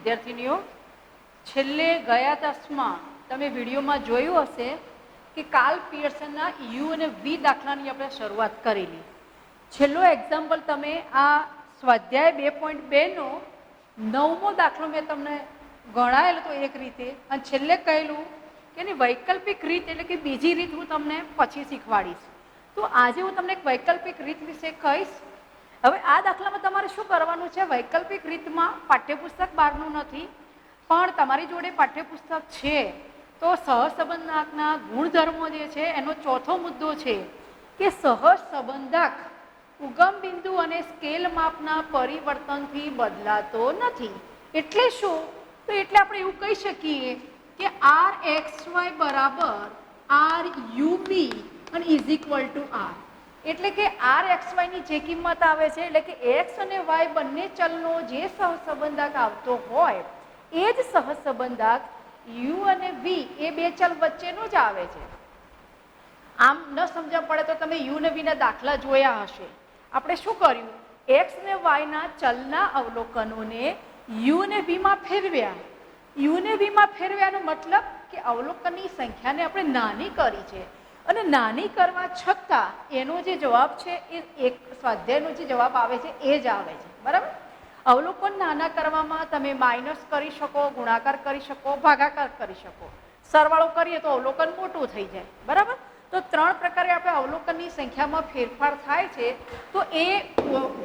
વિદ્યાર્થીનીઓ, છેલ્લે ગયા તાસમાં તમે વિડીયોમાં જોયું હશે કે કાર્લ પિયર્સનના યુ અને વી દાખલાની આપણે શરૂઆત કરેલી. છેલ્લો એક્ઝામ્પલ તમે આ સ્વાધ્યાય 2.2નો 9મો દાખલો મેં તમને ગણાયેલો તો એક રીતે, અને છેલ્લે કહેલું કે એની વૈકલ્પિક રીત એટલે કે બીજી રીત હું તમને પછી શીખવાડીશ. તો આજે હું તમને એક વૈકલ્પિક રીત વિશે કહીશ. હવે આ દાખલામાં તમારે શું કરવાનું છે? વૈકલ્પિક રીતમાં પાઠ્યપુસ્તક બહારનું નથી, પણ તમારી જોડે પાઠ્યપુસ્તક છે તો સહસંબંધાંકના ગુણધર્મો જે છે એનો ચોથો મુદ્દો છે કે સહસંબંધાંક ઉગમ બિંદુ અને સ્કેલ માપના પરિવર્તનથી બદલાતો નથી. એટલે શું? તો એટલે આપણે એવું કહી શકીએ કે આર એક્સ વાય બરાબર આર યુ બી અને ઇઝ ઇક્વલ ટુ આર. એટલે કે આર એક્સ વાયની જે કિંમત આવે છે, એટલે કે એક્સ અને વાય બંને ચલનો જે સહસંબંધાંક આવતો હોય એ જ સહસંબંધાંક યુ અને વી એ બે ચલ વચ્ચેનો જ આવે છે. આમ ન સમજણ પડે તો તમે યુ અને વીના દાખલા જોયા હશે. આપણે શું કર્યું? એક્સ ને વાયના ચલના અવલોકનોને યુ અને વીમાં ફેરવ્યા. યુ અને વીમાં ફેરવ્યાનો મતલબ કે અવલોકનની સંખ્યાને આપણે નાની કરી છે, અને નાની કરવા છતાં એનો જે જવાબ છે એ એક સ્વાધ્યાયનો જે જવાબ આવે છે એ જ આવે છે. બરાબર? અવલોકન નાના કરવામાં તમે માઇનસ કરી શકો, ગુણાકાર કરી શકો, ભાગાકાર કરી શકો. સરવાળો કરીએ તો અવલોકન મોટું થઈ જાય. બરાબર? તો ત્રણ પ્રકારે આપણે અવલોકનની સંખ્યામાં ફેરફાર થાય છે. તો એ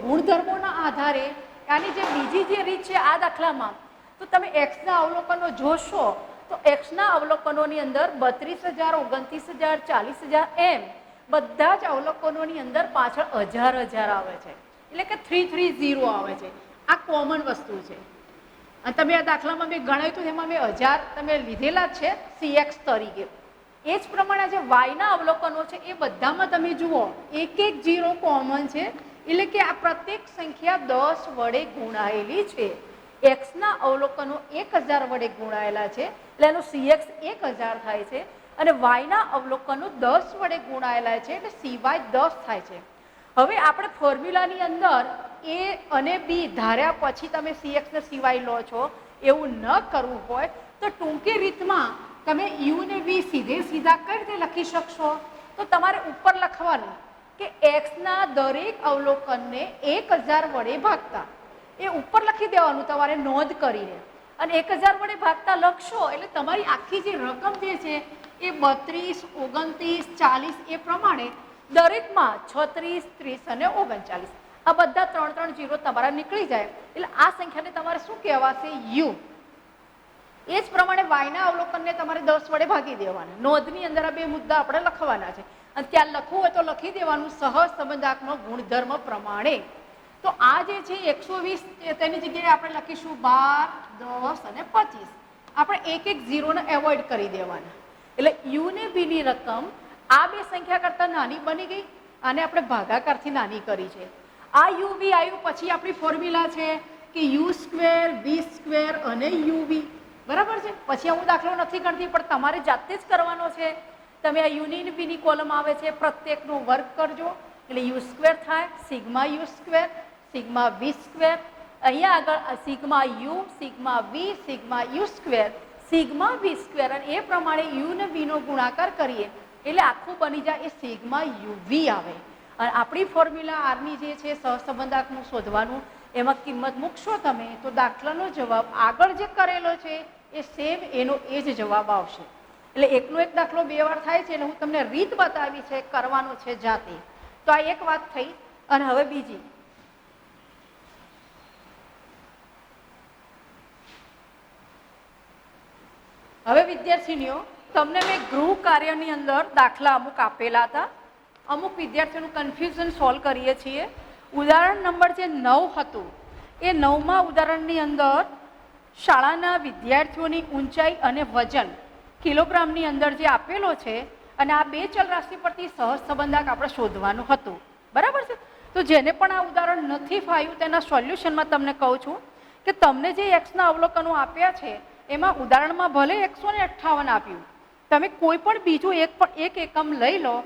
ગુણધર્મોના આધારે આની જે બીજી જે રીત છે આ દાખલામાં, તો તમે એક્સના અવલોકનો જોશો તો એક્સના અવલોકનોની અંદર 32,000, 29,000, 40,000 એમ બધા જ અવલોકનોની અંદર પાછળ 1000 આવે છે, એટલે કે 330 આવે છે. આ કોમન વસ્તુ છે. અને તમે આ દાખલામાં મેં ગણાવ્યું હતું એમાં મેં 1000 તમે લીધેલા છે CX તરીકે. એ જ પ્રમાણે જે વાયના અવલોકનો છે એ બધામાં તમે જુઓ એક 0 કોમન છે, એટલે કે આ પ્રત્યેક સંખ્યા 10 વડે ગુણાયેલી છે. એક્સના અવલોકનો 1000 વડે ગુણાયેલા છે, એટલે એનો CX 1000 થાય છે, અને વાયના અવલોકનો 10 વડે ગુણાયેલા છે એટલે CY 10 થાય છે. હવે આપણે ફોર્મ્યુલાની અંદર એ અને બી ધાર્યા પછી તમે CX ને CY લો છો. એવું ન કરવું હોય તો ટૂંકી રીતમાં તમે યુ ને વી સીધા કઈ રીતે લખી શકશો? તો તમારે ઉપર લખવાનું કે એક્સના દરેક અવલોકનને 1000 વડે ભાગતા. એ ઉપર લખી દેવાનું તમારે નોંધ કરીને, અને 1000 વડે ભાગતા લખશો એટલે તમારી આખી જે રકમ જે છે એ 32, 29, 40 એ પ્રમાણે દરેકમાં 36, 30 અને 39 આ બધા 3 0 તમારા નીકળી જાય. એટલે આ સંખ્યાને તમારે શું કહેવાશે? યુ. એ જ પ્રમાણે વાયના અવલોકનને તમારે 10 વડે ભાગી દેવાના. નોંધની અંદર આ બે મુદ્દા આપણે લખવાના છે, અને ત્યાં લખવું હોય તો લખી દેવાનું સહસંબંધાંકનો ગુણધર્મ પ્રમાણે. તો આ જે છે 120 તેની જગ્યાએ આપણે લખીશું 12, 10 અને 25. આપણે એક 0ને એવોઇડ કરી દેવાના. એટલે યુ ને બીની રકમ આ બે સંખ્યા કરતાં નાની બની ગઈ, આને આપણે ભાગાકારથી નાની કરી છે. આ યુ વી આવ્યું પછી આપણી ફોર્મ્યુલા છે કે U², V² અને UV. બરાબર છે? પછી હું દાખલો નથી ગણતી, પણ તમારે જાતે જ કરવાનો છે. તમે આ યુની અને બીની કોલમ આવે છે પ્રત્યેકનો વર્ગ કરજો એટલે U² થાય, સિગ્મા U², સિગ્મા V². અહીંયા આગળ sigma u, sigma v, sigma U², sigma V², અને એ પ્રમાણે યુ ને વીનો ગુણાકાર કરીએ એટલે આખું બની જાય એ સિગ્મા UV આવે. અને આપણી ફોર્મ્યુલા આરની જે છે સહસંબંધાંકનું શોધવાનું, એમાં કિંમત મૂકશો તમે તો દાખલાનો જવાબ આગળ જે કરેલો છે એ સેમ એનો એ જ જવાબ આવશે. એટલે એકનો એક દાખલો 2 વાર થાય છે, એટલે હું તમને રીત બતાવી છે, કરવાનો છે જાતે. તો આ એક વાત થઈ. અને હવે બીજી, હવે વિદ્યાર્થીનીઓ તમને મેં ગૃહ કાર્યની અંદર દાખલા અમુક આપેલા હતા. અમુક વિદ્યાર્થીઓનું કન્ફ્યુઝન સોલ્વ કરીએ છીએ. ઉદાહરણ નંબર જે 9 હતું એ 9મા ઉદાહરણની અંદર શાળાના વિદ્યાર્થીઓની ઊંચાઈ અને વજન કિલોગ્રામની અંદર જે આપેલો છે, અને આ બે ચલ રાશિ પરથી સહસંબંધાંક આપણે શોધવાનું હતું. બરાબર છે? તો જેને પણ આ ઉદાહરણ નથી ફાવ્યું તેના સોલ્યુશનમાં તમને કહું છું કે તમને જે એક્સના અવલોકનો આપ્યા છે એમાં ઉદાહરણમાં ભલે 158 આપ્યું, તમે કોઈ પણ બીજું એક એકમ લઈ લો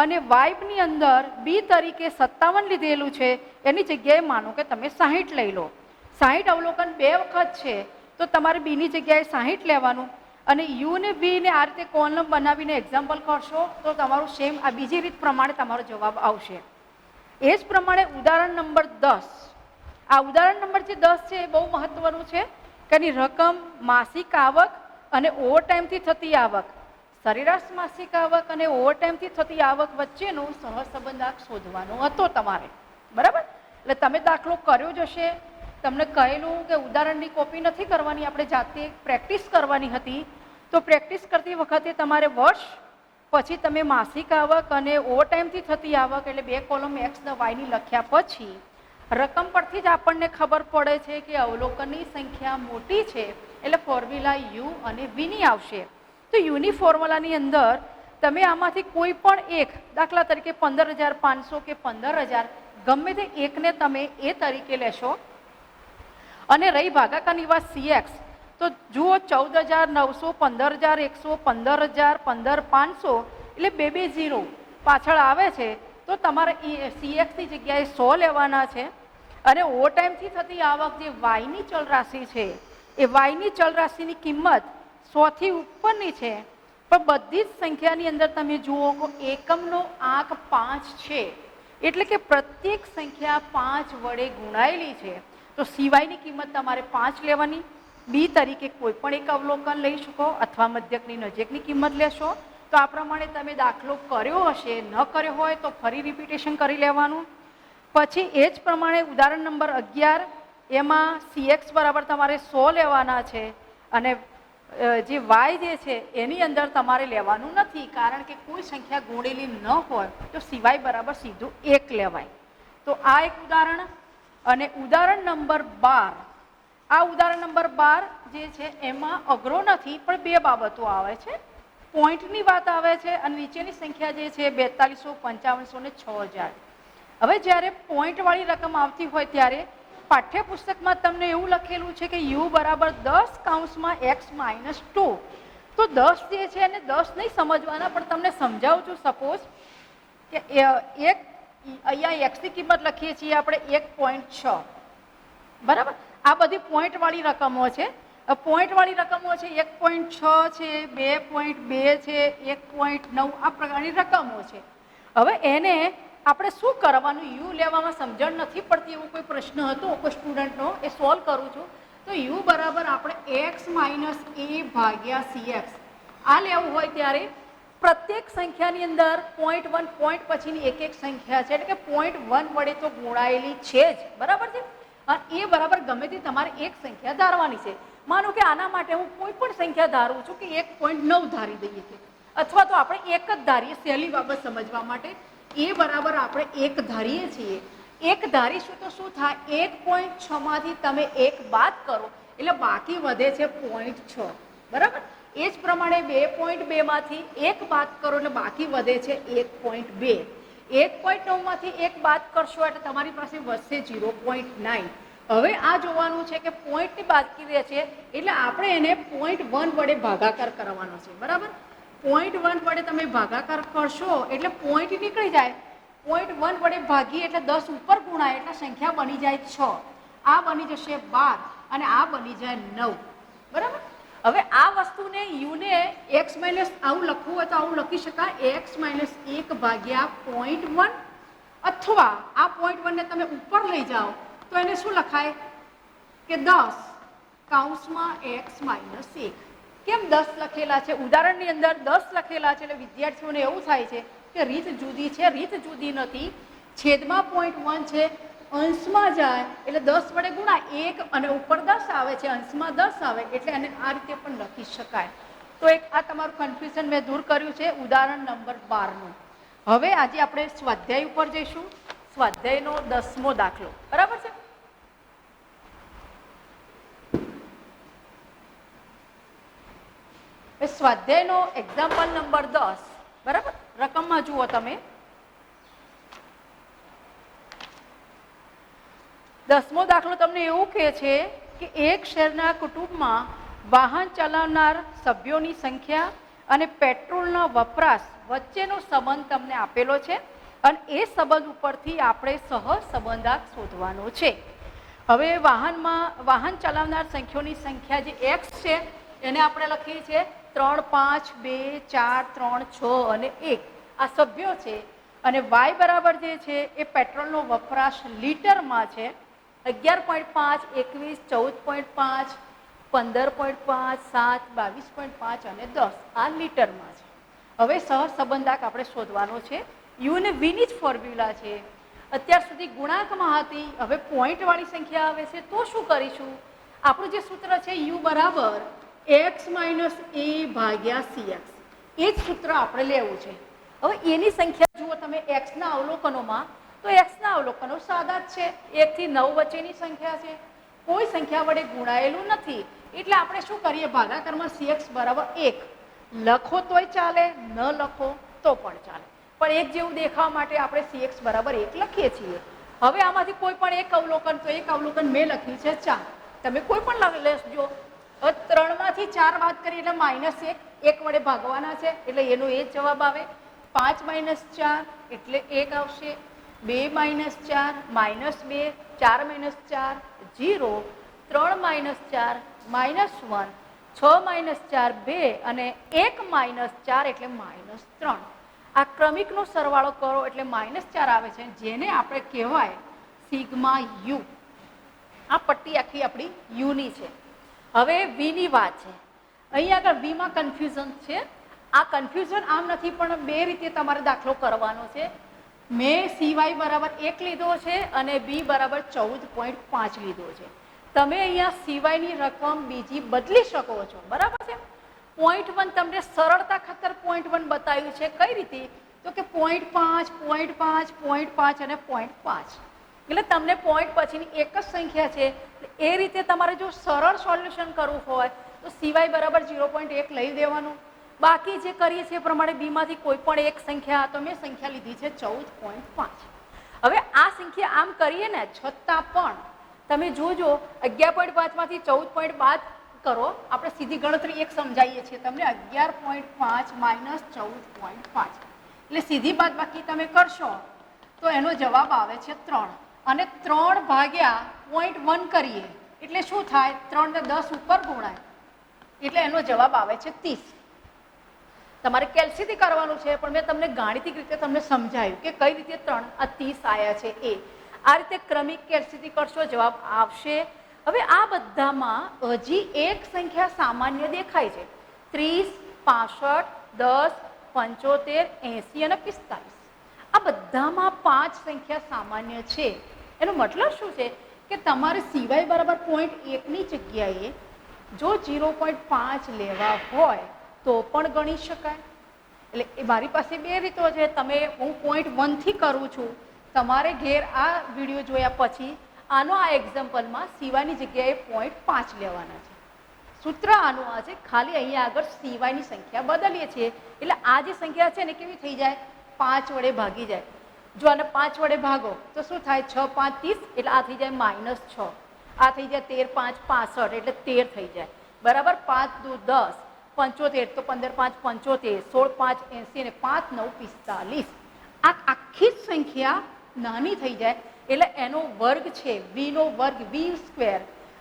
અને વાયની અંદર બી તરીકે 57 લીધેલું છે, એની જગ્યાએ માનો કે તમે 60 લઈ લો. 60 અવલોકન 2 વખત છે તો તમારે બીની જગ્યાએ 60 લેવાનું અને યુ ને વી ને આ રીતે કોલમ બનાવીને એક્ઝામ્પલ કરશો તો તમારું સેમ આ બીજી રીત પ્રમાણે તમારો જવાબ આવશે. એ જ પ્રમાણે ઉદાહરણ નંબર 10. આ ઉદાહરણ નંબર જે 10 છે એ બહુ મહત્વનું છે કે એની રકમ માસિક આવક અને ઓવરટાઈમથી થતી આવક, સરેરાશ માસિક આવક અને ઓવરટાઈમથી થતી આવક વચ્ચેનો સહસંબંધાંક શોધવાનો હતો તમારે. બરાબર? એટલે તમે દાખલો કર્યો જ હશે. તમને કહેલું કે ઉદાહરણની કોપી નથી કરવાની, આપણે જાતે પ્રેક્ટિસ કરવાની હતી. તો પ્રેક્ટિસ કરતી વખતે તમારે વર્ષ પછી તમે માસિક આવક અને ઓવરટાઈમથી થતી આવક એટલે 2 કોલમ એક્સ ને વાયની લખ્યા પછી રકમ પરથી જ આપણને ખબર પડે છે કે અવલોકનની સંખ્યા મોટી છે એટલે ફોર્મ્યુલા યુ અને વીની આવશે. તો યુની ફોર્મ્યુલાની અંદર તમે આમાંથી કોઈ પણ એક, દાખલા તરીકે 15,500 કે 15,000, ગમે તે એકને તમે એ તરીકે લેશો. અને રહી ભાગાકારની વાત CX, તો જુઓ 14,900, 15,100, 15,000, 15,500 એટલે 2 0 પાછળ આવે છે. તો તમારે CX ની જગ્યાએ 100 લેવાના છે. અને ઓવરટાઈમથી થતી આવક જે વાયની ચલ રાશિ છે એ વાયની ચલ રાશિની કિંમત 100 થી ઉપરની છે. પણ બધી જ સંખ્યાની અંદર તમે જુઓ કે એકમનો આંક 5 છે એટલે કે પ્રત્યેક સંખ્યા 5 વડે ગુણાયેલી છે. તો સિવાયની કિંમત તમારે 5 લેવાની. બી તરીકે કોઈ પણ એક અવલોકન લઈ શકો અથવા મધ્યકની નજીકની કિંમત લેશો. તો આ પ્રમાણે તમે દાખલો કર્યો હશે, ન કર્યો હોય તો ફરી રિપીટેશન કરી લેવાનું. પછી એ જ પ્રમાણે ઉદાહરણ નંબર 11, એમાં CX બરાબર તમારે 100 લેવાના છે અને જે વાય જે છે એની અંદર તમારે લેવાનું નથી, કારણ કે કોઈ સંખ્યા ગુણેલી ન હોય તો સિવાય બરાબર સીધું 1 લેવાય. તો આ એક ઉદાહરણ. અને ઉદાહરણ નંબર 12, આ ઉદાહરણ નંબર 12 જે છે એમાં અઘરો નથી, પણ 2 બાબતો આવે છે. પોઈન્ટની વાત આવે છે અને નીચેની સંખ્યા જે છે 4200, 5500 ને 6000. હવે જ્યારે પોઈન્ટવાળી રકમ આવતી હોય ત્યારે પાઠ્યપુસ્તકમાં તમને એવું લખેલું છે કે યુ બરાબર 10 કૌંસમાં x માઇનસ 2. તો 10 જે છે એને 10 નહીં સમજવાના, પણ તમને સમજાવું છું. સપોઝ કે એક અહીંયા એક્સની કિંમત લખીએ છીએ આપણે 1.6. બરાબર? આ બધી પોઈન્ટવાળી રકમો છે. પોઈન્ટવાળી રકમો છે 1.6 છે, 2.2 છે, 1.9, આ પ્રકારની રકમો છે. હવે એને આપણે શું કરવાનું? યુ લેવામાં સમજણ નથી પડતી એવો કોઈ પ્રશ્ન હતો કોઈ સ્ટુડન્ટનો, એ સોલ્વ કરું છું. તો યુ બરાબર આપણે x માઇનસ a ભાગ્યા CX આ લેવું હોય ત્યારે પ્રત્યેક સંખ્યાની અંદર 0.1 પોઈન્ટ પછીની એક સંખ્યા છે એટલે કે 0.1 વડે તો ગુણાયેલી છે જ. બરાબર છે? અને એ બરાબર ગમે તે તમારે એક સંખ્યા ધારવાની છે. માનો કે આના માટે હું કોઈ પણ સંખ્યા ધારું છું કે 1.9 ધારી દઈએ છીએ, અથવા તો આપણે એક જ ધારીએ સહેલી બાબત સમજવા માટે. એ બરાબર આપણે 1 ધારીએ છીએ. 1 ધારીશું તો શું થાય? 1.6 માંથી તમે 1 બાદ કરો એટલે બાકી વધે છે 0.6. બરાબર? એ જ પ્રમાણે 2.2 માંથી 1 બાદ કરો એટલે બાકી વધે છે 1.2. 1.9 માંથી 1 બાદ કરશો એટલે તમારી પાસે વધશે 0.9. હવે આ જોવાનું છે કે પોઈન્ટની બાકી રહે છે એટલે આપણે એને 0.1 વડે ભાગાકાર કરવાનો છે. બરાબર? 0.1 વડે તમે ભાગાકાર કરશો એટલે પોઈન્ટ નીકળી જાય. 0.1 વડે ભાગીએ એટલે 10 ઉપર ગુણાય એટલે સંખ્યા બની જાય 6. આ બની જશે 12 અને આ બની જાય 9. બરાબર? હવે આ વસ્તુને યુને x માઇનસ આવું લખવું હોય તો આવું લખી શકાય, x માઇનસ 1 ભાગ્યા 0.1, અથવા આ 0.1 ને તમે ઉપર લઈ જાઓ તો એને શું લખાય કે 10 કૌંસમાં x માઇનસ 1. કેમ 10 લખેલા છે? ઉદાહરણની અંદર 10 લખેલા છે એટલે વિદ્યાર્થીઓને એવું થાય છે કે રીત જુદી છે. રીત જુદી નથી. છેદમાં 0.1 છે, અંશમાં જાય એટલે 10 વડે ગુણાય 1 અને ઉપર 10 આવે છે, અંશમાં 10 આવે એટલે એને આ રીતે પણ લખી શકાય. તો એક આ તમારું કન્ફ્યુઝન મેં દૂર કર્યું છે ઉદાહરણ નંબર 12નું. હવે આજે આપણે સ્વાધ્યાય ઉપર જઈશું. સ્વાધ્યાયનો 10મો દાખલો. બરાબર છે? સ્વાધ્યાયનો એક્ઝામ્પલ નંબર 10. બરાબર? રકમમાં જુઓ તમે. 10મો દાખલો તમને એવું કહે છે કે એક શહેરના કુટુંબમાં વાહન ચલાવનાર સભ્યોની સંખ્યા અને પેટ્રોલનો વપરાશ વચ્ચેનો સંબંધ તમને આપેલો છે અને એ સંબંધ ઉપરથી આપણે સહસંબંધાંક શોધવાનો છે. હવે વાહન ચલાવનાર સંખ્યાઓની સંખ્યા જે x છે એને આપણે લખીએ છીએ 3, 5, 2, 4, 3, 6 અને 1 આ સભ્યો છે. અને y બરાબર જે છે એ પેટ્રોલનો વપરાશ લીટરમાં છે 11.5, 21, 14.5, 15.5, 7, 22.5 અને 10 આ લીટરમાં છે. હવે સહસંબંધક આપણે શોધવાનો છે. યુ અને વીની જ ફોર્મ્યુલા છે. અત્યાર સુધી ગુણાંકમાં હતી, હવે પોઈન્ટવાળી સંખ્યા આવે છે તો શું કરીશું? આપણું જે સૂત્ર છે યુ બરાબર x માઇનસ a ભાગ્યા cx, એ જ સૂત્ર આપણે લેવું છે. હવે એની સંખ્યા જુઓ તમે એક્સના અવલોકનોમાં, તો એક્સના અવલોકનો સાદા જ છે. 1 થી 9 વચ્ચેની સંખ્યા છે, કોઈ સંખ્યા વડે ગુણાયેલું નથી. એટલે આપણે શું કરીએ? ભાગાકારમાં cx બરાબર 1 લખો તોય ચાલે, ન લખો તો પણ ચાલે, પણ એક જેવું દેખાવા માટે આપણે cx બરાબર 1 લખીએ છીએ. હવે આમાંથી કોઈ પણ એક અવલોકન, તો એક અવલોકન મેં લખ્યું છે 4, તમે કોઈ પણ લેજો. હવે 3 માંથી 4 બાદ કરીએ એટલે -1, 1 વડે ભાગવાના છે એટલે એનો એ જ જવાબ આવે. 5 - 4 એટલે 1 આવશે. 2 - 4 -2, 4 - 4 0, 3 - 4 -1, 6 - 4 2 અને 1 - 4 એટલે -3. આ ક્રમિકનો સરવાળો કરો એટલે -4 આવે છે, જેને આપણે કહેવાય સિગ્મા યુ. આ પટ્ટી આખી આપણી યુની છે. હવે વીની વાત છે. અહીંયા આગળ વીમાં કન્ફ્યુઝન છે. આ કન્ફ્યુઝન આમ નથી, પણ બે રીતે તમારે દાખલો કરવાનો છે. મેં CY બરાબર 1 લીધો છે અને B બરાબર 14.5 લીધો છે. તમે અહીંયા CY ની રકમ બીજી બદલી શકો છો, બરાબર છે. 0.1 તમને સરળતા ખાતર 0.1 બતાવ્યું છે. કઈ રીતે? તો કે 0.5, 0.5, 0.5 અને 0.5. એટલે તમને પોઈન્ટ પછીની એક જ સંખ્યા છે. એ રીતે તમારે જો સરળ સોલ્યુશન કરવું હોય તો CY બરાબર 0.1 લઈ દેવાનું. બાકી જે કરીએ છીએ એ પ્રમાણે બીમાંથી કોઈ પણ એક સંખ્યા, તો મેં સંખ્યા લીધી છે 14.5. હવે આ સંખ્યા આમ કરીએ ને છતાં પણ તમે જોજો 11.5 માંથી 14 બાદ કરો. આપણે સીધી ગણતરી એક સમજાવીએ છીએ તમને. 11.5 માઇનસ 14.5 એટલે સીધી બાદ બાકી તમે કરશો તો એનો જવાબ આવે છે 3. અને 3 ભાગ્યા 0.1 કરીએ એટલે શું થાય? 3 ને 10 ઉપર ગુણાય એટલે એનો જવાબ આવે છે 30. તમારે કેલ્સીથી કરવાનું છે, પણ મેં તમને ગાણિતિક રીતે તમને સમજાયું કે કઈ રીતે 3 આ 30 આવ્યા છે. આ રીતે ક્રમિક કેલ્સીથી કરશો, જવાબ આવશે. હવે આ બધામાં હજી એક સંખ્યા સામાન્ય દેખાય છે. 30, 65, 10, 75, 80 અને 45. આ બધામાં 5 સંખ્યા સામાન્ય છે. એનો મતલબ શું છે કે તમારે CY બરાબર 0.1 ની જગ્યાએ જો 0.5 લેવા હોય તો પણ ગણી શકાય. એટલે એ મારી પાસે બે રીતો છે. હું 0.1 થી કરું છું. તમારે ઘેર આ વિડીયો જોયા પછી આનો આ એક્ઝામ્પલમાં CYની જગ્યાએ 0.5 લેવાના છે. સૂત્ર આનું આ છે. ખાલી અહીંયા આગળ CYની સંખ્યા બદલીએ છીએ એટલે આ જે સંખ્યા છે ને કેવી થઈ જાય? 5 વડે ભાગી જાય. જો આને 5 વડે ભાગો તો શું થાય? 6 5 30 એટલે આ થઈ જાય -6. આ થઈ જાય 13 5 65 એટલે 13 થઈ જાય, બરાબર. 5 2 10, 75 તો 15 5 75, 16 5 80 અને 5 9 45. આ આખી જ સંખ્યા નાની થઈ જાય એટલે એનો વર્ગ છે વીનો વર્ગ, વી સ્ક્વેર,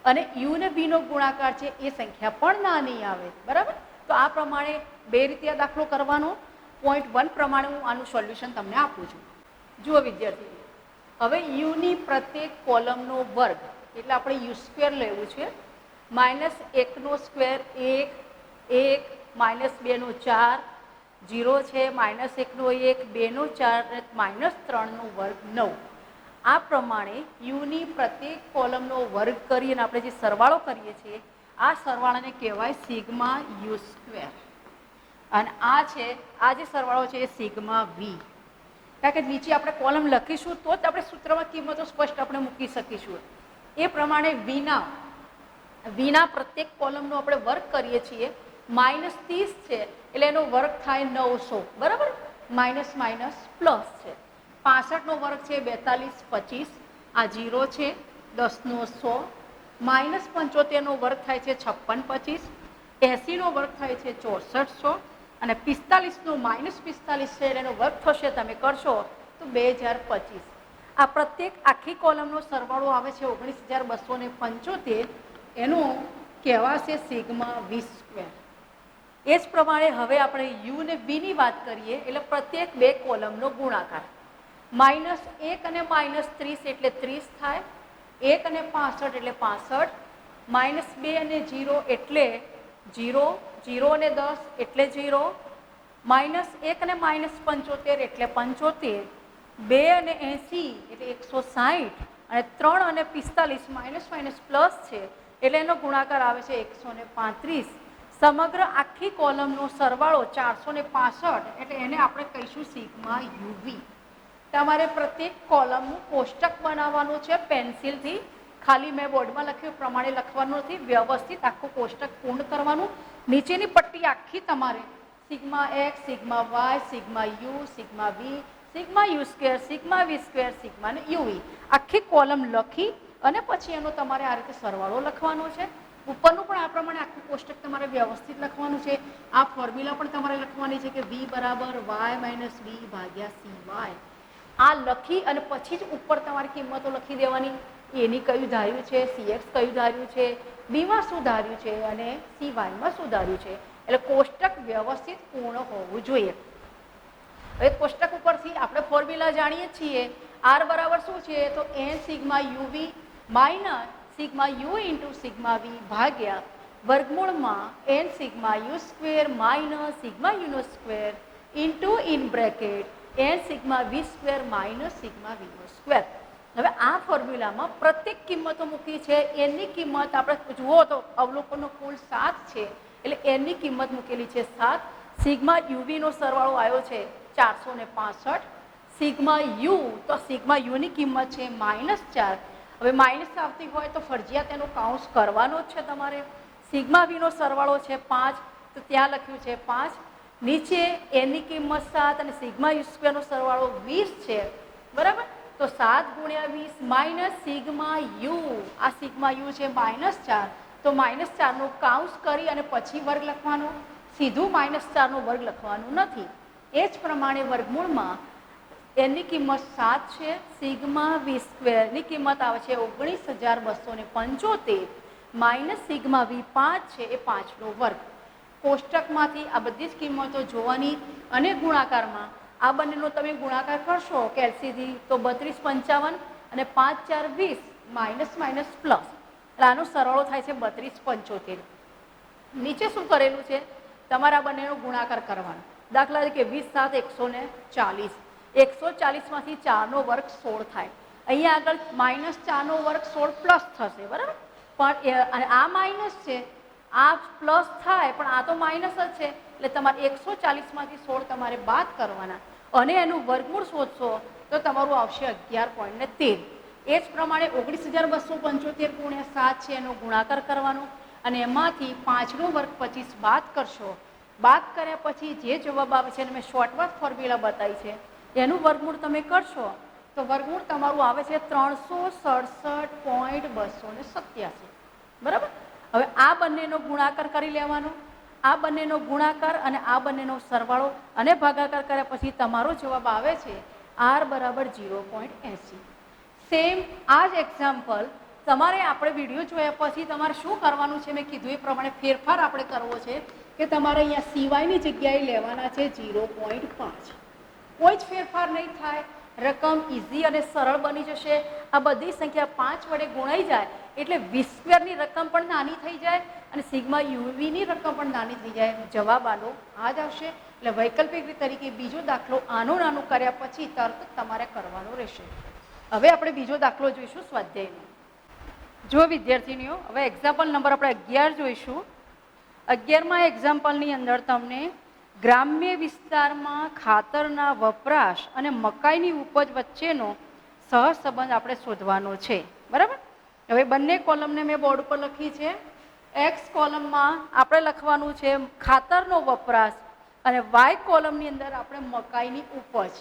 અને યુ ને વી નો ગુણાકાર છે એ સંખ્યા પણ નાની આવે, બરાબર. તો આ પ્રમાણે બે રીતે આ દાખલો કરવાનો. 0.1 પ્રમાણે હું આનું સોલ્યુશન તમને આપું છું. જુઓ વિદ્યાર્થી, હવે યુની પ્રત્યેક કોલમનો વર્ગ એટલે આપણે યુ સ્ક્વેર લેવું છે. -1 નો સ્ક્વેર 1, 1 -2 નો 4 0 છે, -1 નો 1, 2 નો 4 અને -3 નો વર્ગ 9. આ પ્રમાણે યુની પ્રત્યેક કોલમનો વર્ગ કરીને આપણે જે સરવાળો કરીએ છીએ આ સરવાળાને કહેવાય સિગ્મા યુ સ્ક્વેર. અને આ જે સરવાળો છે એ સિગ્મા વી. કારણ કે નીચે આપણે કોલમ લખીશું તો જ આપણે સૂત્રમાં કિંમતો સ્પષ્ટ આપણે મૂકી શકીશું. એ પ્રમાણે વીના પ્રત્યેક કોલમનો આપણે વર્ગ કરીએ છીએ. -30 છે એટલે એનો વર્ગ થાય 900, બરાબર. માઇનસ માઇનસ પ્લસ છે. 65 નો વર્ગ છે 42 25, આ 0 છે. 10 નો 100, -75 નો વર્ગ થાય છે 56 25, 80 નો વર્ગ થાય છે 6400 અને 45 નો -45 છે એનો વર્ગ થશે તમે કરશો તો 2025. આ પ્રત્યેક આખી કોલમનો સરવાળો આવે છે 19,275, એનું કહેવાશે સિગ્મા વી સ્ક્વેર. એ જ પ્રમાણે હવે આપણે યુ ને વીની વાત કરીએ એટલે પ્રત્યેક બે કોલમનો ગુણાકાર. -1 અને -30 એટલે 30 થાય, 1 અને 65 એટલે 65, -2 અને 0 એટલે 0, 0 અને 10 એટલે 0, -1 અને -75 એટલે 75, 2 અને 80 એટલે 160 અને 3 અને 45 માઇનસ પ્લસ છે એટલે એનો ગુણાકાર આવે છે 135. સમગ્ર આખી કોલમનો સરવાળો 465 એટલે એને આપણે કહીશું સિગ્મા યુવી. તમારે પ્રત્યેક કોલમનું કોષ્ટક બનાવવાનું છે પેન્સિલથી. ખાલી મેં બોર્ડમાં લખ્યું પ્રમાણે લખવાનું નથી, વ્યવસ્થિત આખું કોષ્ટક પૂર્ણ કરવાનું. નીચેની પટ્ટી આખી તમારે sigma x, sigma y, sigma u, sigma v, sigma you square, sigma V square, sigma ને યુવી આખી કોલમ લખી અને પછી એનો તમારે આ રીતે સરવાળો લખવાનો છે. ઉપરનું પણ આ પ્રમાણે આખું કોષ્ટક તમારે વ્યવસ્થિત લખવાનું છે. આ ફોર્મ્યુલા પણ તમારે લખવાની છે કે v બરાબર y માઇનસ b ભાગ્યા cy. આ લખી અને પછી જ ઉપર તમારી કિંમતો લખી દેવાની. એની કયું ધાર્યું છે, cx કયું ધાર્યું છે, બીમાં શું ધાર્યું છે અને cyમાં શું ધાર્યું છે. એટલે કોષ્ટક વ્યવસ્થિત પૂર્ણ હોવું જોઈએ. હવે કોષ્ટક ઉપરથી આપણે ફોર્મ્યુલા જાણીએ છીએ. r બરાબર શું છે તો n sigma U V minus sigma you into sigma વી ભાગ્યા વર્ગમૂળમાં n sigma you square minus sigma યુનો square into in bracket n sigma V square minus sigma વીનો સ્ક્વેર. હવે આ ફોર્મ્યુલામાં પ્રત્યેક કિંમતો મૂકી છે. એની કિંમત આપણે જુઓ તો અવલોકનનો કુલ 7 છે એટલે એની કિંમત મૂકેલી છે 7. સિગ્મા યુવીનો સરવાળો આવ્યો છે 465. સિગ્મા યુ તો સિગ્મા યુની કિંમત છે -4. હવે માઇનસ આવતી હોય તો ફરજિયાત એનો કાઉન્સ કરવાનો જ છે તમારે. સિગ્મા વીનો સરવાળો છે 5 તો ત્યાં લખ્યું છે 5. નીચે એની કિંમત 7 અને સિગ્મા યુ સ્ક્વેરનો સરવાળો 20 છે, બરાબર. તો 7 ગુણ્યા 20 માઇનસ સિગ્મા યુ, આ સિગ્મા યુ છે -4 તો -4નો કાઉન્સ કરી અને પછી વર્ગ લખવાનો. સીધું -4નો વર્ગ લખવાનું નથી. એ જ પ્રમાણે વર્ગમૂળમાં એની કિંમત 7 છે, સિગ્મા વી સ્ક્વેરની કિંમત આવે છે 19,275 માઇનસ સિગ્મા વી 5 છે એ 5નો વર્ગ. કોષ્ટકમાંથી આ બધી જ કિંમતો જોવાની અને ગુણાકારમાં આ બંનેનો તમે ગુણાકાર કરશો કેલ્સીથી તો 3255 અને 5 4 20 માઇનસ માઇનસ પ્લસ એટલે આનો સરવાળો થાય છે 3275. નીચે શું કરેલું છે તમારે આ બંનેનો ગુણાકાર કરવાનો. દાખલા તરીકે 20 7 140, 140માંથી 4નો વર્ગ 16 થાય. અહીંયા આગળ -4નો વર્ગ 16 પ્લસ થશે, બરાબર. પણ આ માઇનસ છે, આ પ્લસ થાય પણ આ તો માઇનસ જ છે એટલે તમારે 140માંથી 16 તમારે બાદ કરવાના અને એનું વર્ગમૂળ શોધશો તો તમારું આવશે 11.13. એ જ પ્રમાણે 19,275 ગુણ્યા 7 છે એનો ગુણાકાર કરવાનો અને એમાંથી 5નો વર્ગ 25 બાદ કરશો. બાદ કર્યા પછી જે જવાબ આવે છે એને મેં શોર્ટમાં ફોર્મ્યુલા બતાવી છે એનું વર્ગમૂળ તમે કરશો તો વર્ગમૂળ તમારું આવે છે 367.287, બરાબર. હવે આ બંનેનો ગુણાકાર કરી લેવાનો. આ બંનેનો ગુણાકાર અને આ બંનેનો સરવાળો અને ભાગાકાર કર્યા પછી તમારો જવાબ આવે છે r બરાબર 0.80. સેમ આ જ એક્ઝામ્પલ તમારે આપણે વિડીયો જોયા પછી તમારે શું કરવાનું છે મેં કીધું એ પ્રમાણે ફેરફાર આપણે કરવો છે કે તમારે અહીંયા સિવાયની જગ્યાએ લેવાના છે 0.5. કોઈ જ ફેરફાર નહીં થાય. રકમ ઇઝી અને સરળ બની જશે. આ બધી સંખ્યા 5 વડે ગુણાઈ જાય એટલે વી સ્ક્વેરની રકમ પણ નાની થઈ જાય અને સિગ્મા યુવીની રકમ પણ નાની થઈ જાય. જવાબ આનો આ જ આવશે. એટલે વૈકલ્પિક તરીકે બીજો દાખલો આનો નાનું કર્યા પછી તરત તમારે કરવાનો રહેશે. હવે આપણે બીજો દાખલો જોઈશું સ્વાધ્યાયનો. જો વિદ્યાર્થીનીઓ હવે એક્ઝામ્પલ નંબર આપણે 11 જોઈશું. 11માં એક્ઝામ્પલની અંદર તમને ગ્રામ્ય વિસ્તારમાં ખાતરના વપરાશ અને મકાઈની ઉપજ વચ્ચેનો સહસંબંધ આપણે શોધવાનો છે, બરાબર. હવે બંને કોલમને મેં બોર્ડ પર લખી છે. એક્સ કોલમમાં આપણે લખવાનું છે ખાતરનો વપરાશ અને વાય કોલમની અંદર આપણે મકાઈની ઉપજ.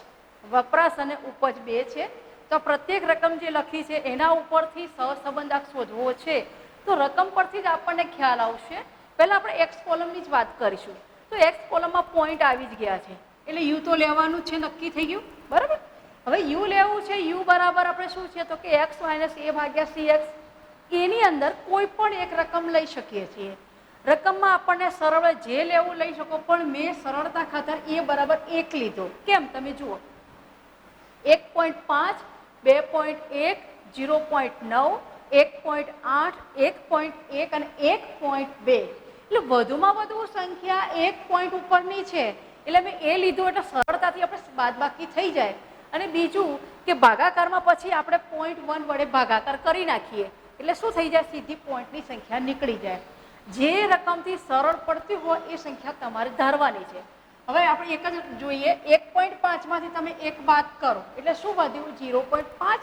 વપરાશ અને ઉપજ બે છે તો પ્રત્યેક રકમ જે લખી છે એના ઉપરથી સહસંબંધ આ શોધવો છે તો રકમ પરથી જ આપણને ખ્યાલ આવશે. પહેલાં આપણે એક્સ કોલમની જ વાત કરીશું. તો એક્સ કોલમમાં પોઈન્ટ આવી જ ગયા છે એટલે યુ તો લેવાનું છે, નક્કી થઈ ગયું, બરાબર. હવે યુ લેવું છે, યુ બરાબર આપણે શું છે તો કે એક્સ માઇનસ એ ભાગ્યા સી એક્સ. એની અંદર કોઈ પણ એક રકમ લઈ શકીએ છીએ. રકમમાં આપણને સરળ જે લેવું લઈ શકો, પણ મેં સરળતા ખાતર એ બરાબર 1 લીધો. કેમ તમે જુઓ, 1.5, 2.1, 0.9, 1.8, 1.1 અને 1.2. એટલે વધુમાં વધુ સંખ્યા 1 પોઈન્ટ ઉપરની છે, એટલે મેં એ લીધું એટલે સરળતાથી આપણે બાદબાકી થઈ જાય. અને બીજું કે ભાગાકારમાં પછી આપણે 0.1 વડે ભાગાકાર કરી નાખીએ એટલે શું થઈ જાય, સીધી પોઈન્ટની સંખ્યા નીકળી જાય. જે રકમથી સરળ પડતી હોય એ સંખ્યા તમારે ધારવાની છે. હવે આપણે એક જ જોઈએ, 1.5 માંથી તમે 1 બાદ કરો એટલે શું વધ્યું, 0.5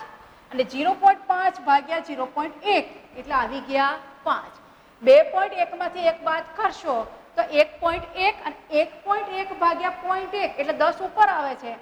અને 0.5 ભાગ્યા 0.1 એટલે આવી ગયા 5. 2.1 માંથી 1 બાદ કરશો તો 1.1 અને 1.1 ભાગ્યા 0.1 એટલે 10 ઉપર આવે છે.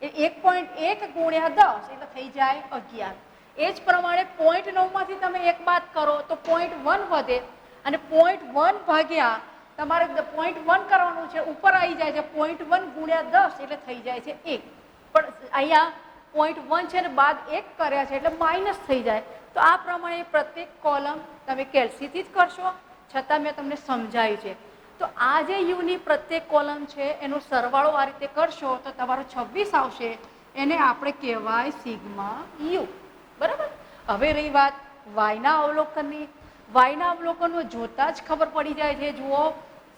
1.1 ગુણ્યા 10 એટલે થઈ જાય 11. એ જ પ્રમાણે 0.9 માંથી તમે 1 બાદ કરો તો 0.1 વધે અને 0.1 ભાગ્યા તમારે 0.1 કરવાનું છે, ઉપર આવી જાય છે 0.1 ગુણ્યા 10 એટલે થઈ જાય છે 1. પણ અહીંયા 0.1 છે ને બાદ 1 કર્યા છે એટલે માઇનસ થઈ જાય. તો આ પ્રમાણે પ્રત્યેક કોલમ તમે કેલ્સીથી જ કરશો, છતાં મેં તમને સમજાવ્યું છે. તો આ જે યુની પ્રત્યેક કોલમ છે એનો સરવાળો આ રીતે કરશો તો તમારો 26 આવશે. એને આપણે કહેવાય સિગ્મા યુ. બરાબર. હવે રહી વાત વાયના અવલોકનની. વાયના અવલોકનો જોતા જ ખબર પડી જાય છે. જુઓ,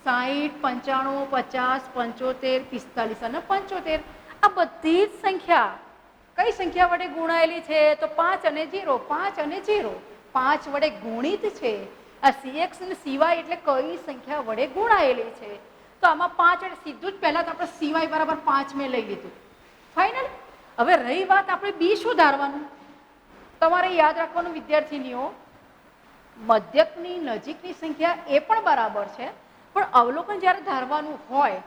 60, 95, 50, 75, 45 અને 75. આ બધી જ સંખ્યા કઈ સંખ્યા વડે ગુણાયેલી છે તો 5 અને 0, 5 અને 0, 5 વડે ગુણિત છે. આ સીએક્સ અને સીવાય એટલે કઈ સંખ્યા વડે ગુણાયેલી છે. તો આમાં 5 એટલે સીધું જ પહેલા તો આપણે સીવાય બરાબર 5 મેં લઈ લીધું. ફાઇનલ. હવે રહી વાત આપણે બી શું ધારવાનું. તમારે યાદ રાખવાનું વિદ્યાર્થીનીઓ, મધ્યકની નજીકની સંખ્યા એ પણ બરાબર છે, પણ અવલોકન જ્યારે ધારવાનું હોય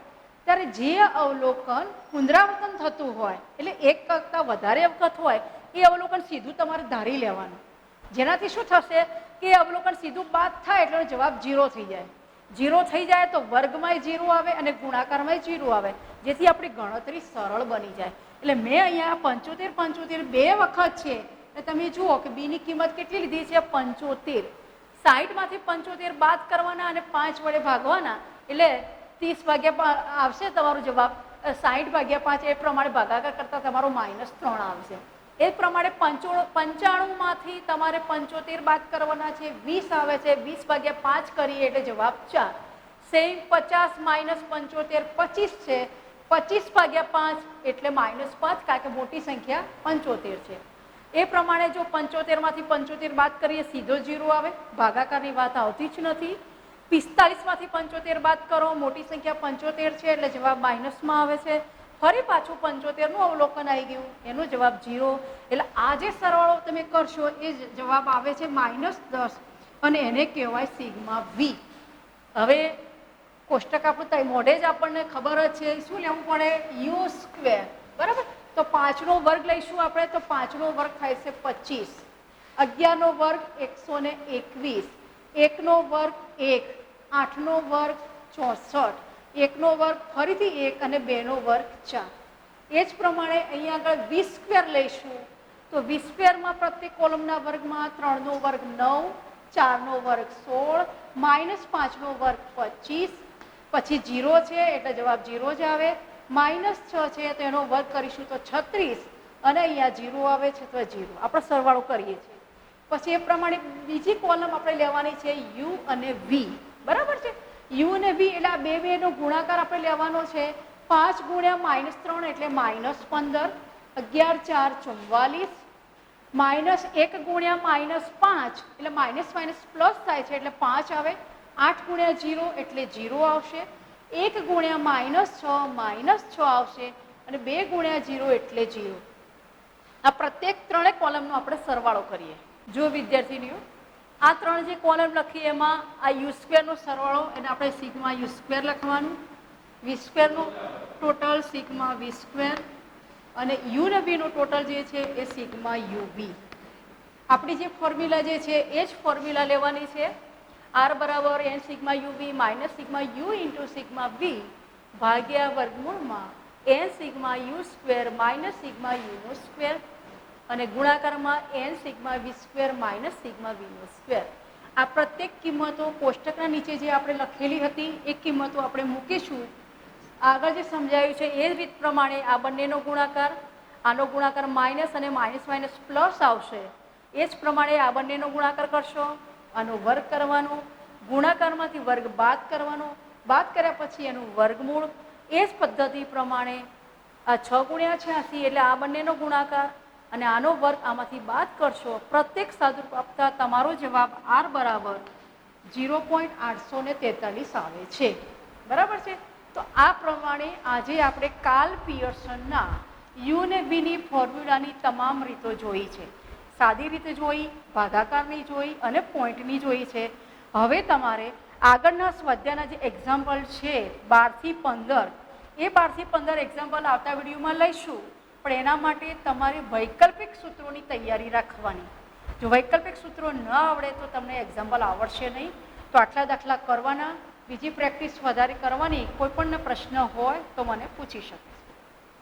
ત્યારે જે અવલોકન પુનરાવર્તન થતું હોય એટલે એક કરતાં વધારે વખત હોય એ અવલોકન સીધું તમારે ધારી લેવાનું. જેનાથી શું થશે કે અવલોકન સીધું બાદ થાય એટલે જવાબ 0 થઈ જાય. 0 થઈ જાય તો વર્ગમાંય 0 આવે અને ગુણાકારમાંય 0 આવે, જેથી આપણી ગણતરી સરળ બની જાય. એટલે મેં અહીંયા 75, 75 બે વખત છે. તમે જુઓ કે બીની કિંમત કેટલી લીધી છે, 75. 60 માંથી 75 બાદ કરવાના અને 5 વડે ભાગવાના એટલે 30 ભાગ્યા આવશે તમારો જવાબ. 60 ભાગ્યા 5 એ પ્રમાણે ભાગાકાર કરતા તમારો -3 આવશે. એ પ્રમાણે 95 માંથી તમારે 75 બાદ કરવાના છે, 20 આવે છે. 20 ભાગ્યા 5 કરીએ એટલે જવાબ 4. સેમ 50 - 75 25 છે. 25 ભાગ્યા 5 એટલે -5, કારણ કે મોટી સંખ્યા 75 છે. એ પ્રમાણે જો 75 માંથી 75 બાદ કરીએ સીધો 0 આવે, ભાગાકારની વાત આવતી જ નથી. 45 માંથી 75 બાદ કરો, મોટી સંખ્યા 75 છે એટલે જવાબ માઇનસમાં આવે છે. ફરી પાછું 75 નું અવલોકન આવી ગયું, એનો જવાબ 0. એટલે આ જે સરવાળો તમે કરશો એ જવાબ આવે છે -10 અને એને કહેવાય સિગ્મા વી. હવે કોષ્ટક આપણું મોઢે જ આપણને ખબર જ છે શું લેવું પડે, યુ સ્ક્વેર. બરાબર. તો 5 નો વર્ગ લઈશું આપણે તો 5 નો વર્ગ થાય છે 25. 11 નો વર્ગ 121. 1 નો વર્ગ 1. 8 નો વર્ગ 64. 1 નો વર્ગ ફરીથી 1 અને 2 નો વર્ગ 4. એ જ પ્રમાણે અહીંયા આગળ વી સ્ક્વેર લઈશું તો વી સ્ક્વેરમાં પ્રત્યેક કોલમના વર્ગમાં 3 નો વર્ગ 9, 4 નો વર્ગ 16, -5 નો વર્ગ 25, પછી 0 છે એટલે જવાબ 0 જ આવે. -6 છે તો એનો વર્ગ કરીશું તો 36 અને અહીંયા 0 આવે છે તો 0. આપણે સરવાળો કરીએ છીએ. પછી એ પ્રમાણે બીજી કોલમ આપણે લેવાની છે યુ અને વી. બરાબર છે. યુ અને વી એટલે આ બે નો ગુણાકાર આપણે લેવાનો છે. 5 ગુણ્યા -3 એટલે -15. 11 4 44. -1 ગુણ્યા -5 એટલે માઇનસ પ્લસ થાય છે એટલે 5 આવે. 8 ગુણ્યા 0 એટલે 0 આવશે. 1 ગુણ્યા -6 આવશે અને 2 ગુણ્યા 0 એટલે 0. આ પ્રત્યેક ત્રણે કોલમનો આપણે સરવાળો કરીએ. જો વિદ્યાર્થીનીઓ, આ 3 જે કોલમ લખી એમાં આ યુ સ્ક્વેરનો સરવાળો એને આપણે સિગ્મા યુ સ્ક્વેર લખવાનું. વી સ્ક્વેરનો ટોટલ સિગ્મા વી સ્ક્વેર અને યુ ને વીનો ટોટલ જે છે એ સિગ્મા યુ વી. આપણી જે ફોર્મ્યુલા જે છે એ જ ફોર્મ્યુલા લેવાની છે. R બરાબર n sigma u v minus sigma you into sigma વી ભાગ્યા વર્ગમૂળમાં n sigma you square minus sigma યુનો સ્ક્વેર અને ગુણાકારમાં n સિગ્મા વી સ્ક્વેર માઇનસ સિગ્મા વીનો સ્ક્વેર. આ પ્રત્યેક કિંમતો કોષ્ટકના નીચે જે આપણે લખેલી હતી એ કિંમતો આપણે મૂકીશું. આગળ જે સમજાયું છે એ રીત પ્રમાણે આ બંનેનો ગુણાકાર, આનો ગુણાકાર માઇનસ અને માઇનસ માઇનસ પ્લસ આવશે. એ જ પ્રમાણે આ બંનેનો ગુણાકાર કરશો, આનો વર્ગ કરવાનો, ગુણાકારમાંથી વર્ગ બાદ કરવાનો, બાદ કર્યા પછી એનું વર્ગમૂળ. એ જ પદ્ધતિ પ્રમાણે આ 6 ગુણ્યા 86 એટલે આ બંનેનો ગુણાકાર અને આનો વર્ગ આમાંથી બાદ કરશો. પ્રત્યેક સાદુરૂપ આપતા તમારો જવાબ આર બરાબર 0.843 આવે છે. બરાબર છે. તો આ પ્રમાણે આજે આપણે કાર્લ પિયર્સનના યુ અને વીની ફોર્મ્યુલાની તમામ રીતો જોઈ છે. સાદી રીતે જોઈ, ભાગાકારની જોઈ અને પોઈન્ટની જોઈ છે. હવે તમારે આગળના સ્વાધ્યાયના જે એક્ઝામ્પલ છે 12 થી 15, એ 12 થી 15 એક્ઝામ્પલ આવતા વિડીયોમાં લઈશું. પણ એના માટે તમારે વૈકલ્પિક સૂત્રોની તૈયારી રાખવાની. જો વૈકલ્પિક સૂત્રો ન આવડે તો તમને એક્ઝામ્પલ આવડશે નહીં. તો આટલા દાખલા કરવાના, બીજી પ્રેક્ટિસ વધારે કરવાની. કોઈ પણ પ્રશ્ન હોય તો મને પૂછી શકે.